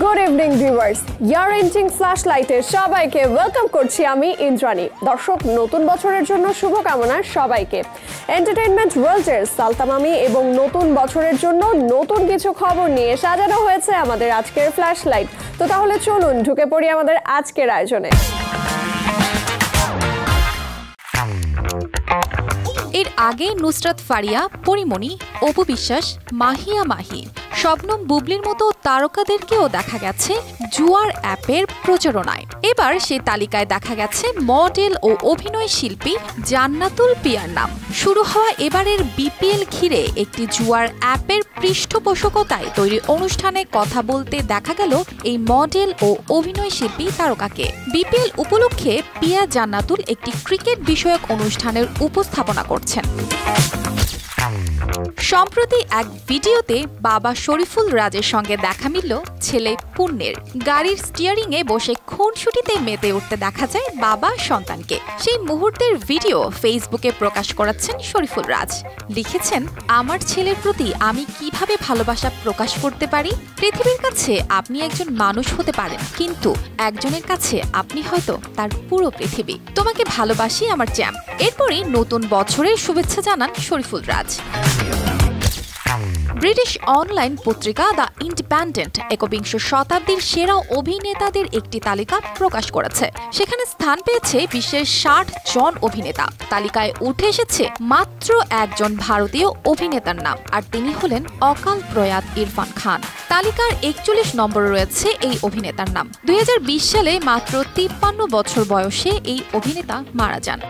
Good evening viewers, year ending ফ্ল্যাশলাইটে সবাইকে welcome করছি আমি ইন্দ্রাণী। দর্শক, নতুন বছরের জন্য শুভকামনা সবাইকে। এন্টারটেইনমেন্ট ওয়ার্ল্ডের সালতামামি এবং নতুন বছরের জন্য নতুন কিছু খবর নিয়ে সাজানো হয়েছে আমাদের আজকের ফ্ল্যাশলাইট। তো তাহলে চলুন ঢুকে পড়ি আমাদের আজকের আয়োজনে। এর আগে নুসরাত ফারিয়া, পরিমণি, অপু বিশ্বাস, মাহিয়া মাহি, শবনম বুবলির মতো তারকাদেরকেও দেখা গেছে জুয়ার অ্যাপের প্রচারণায়। এবার সেই তালিকায় দেখা গেছে মডেল ও অভিনয় শিল্পী জান্নাতুল পিয়ার নাম। শুরু হওয়া এবারের বিপিএল ঘিরে একটি জুয়ার অ্যাপের পৃষ্ঠপোষকতায় তৈরি অনুষ্ঠানে কথা বলতে দেখা গেল এই মডেল ও অভিনয় শিল্পী তারকাকে। বিপিএল উপলক্ষে পিয়া জান্নাতুল একটি ক্রিকেট বিষয়ক অনুষ্ঠানের উপস্থাপনা করছেন। সম্প্রতি এক ভিডিওতে বাবা শরীফুল রাজের সঙ্গে দেখা মিলল ছেলে পুণ্যের। গাড়ির স্টিয়ারিংয়ে বসে খুনসুটিতে মেতে উঠতে দেখা যায় বাবা সন্তানকে। সেই মুহূর্তের ভিডিও ফেসবুকে প্রকাশ করেছেন শরীফুল রাজ। লিখেছেন, আমার ছেলের প্রতি আমি কিভাবে ভালোবাসা প্রকাশ করতে পারি। পৃথিবীর কাছে আপনি একজন মানুষ হতে পারেন, কিন্তু একজনের কাছে আপনি হয়তো তার পুরো পৃথিবী। তোমাকে ভালোবাসি আমার চ্যাম্প। এরপরই নতুন বছরের শুভেচ্ছা জানান শরীফুল রাজ। ব্রিটিশ অনলাইন পত্রিকা দ্য ইন্ডিপেন্ডেন্ট একবিংশ শতাব্দীর সেরা অভিনেতাদের একটি তালিকা প্রকাশ করেছে। সেখানে স্থান পেয়েছে বিশ্বের ৬০ জন অভিনেতা। তালিকায় উঠে এসেছে মাত্র একজন ভারতীয় অভিনেতার নাম, আর তিনি হলেন অকাল প্রয়াত ইরফান খান। তালিকার ৪১ নম্বরে রয়েছে এই অভিনেতার নাম। ২০২০ সালে মাত্র ৫৩ বছর বয়সে এই অভিনেতা মারা যান।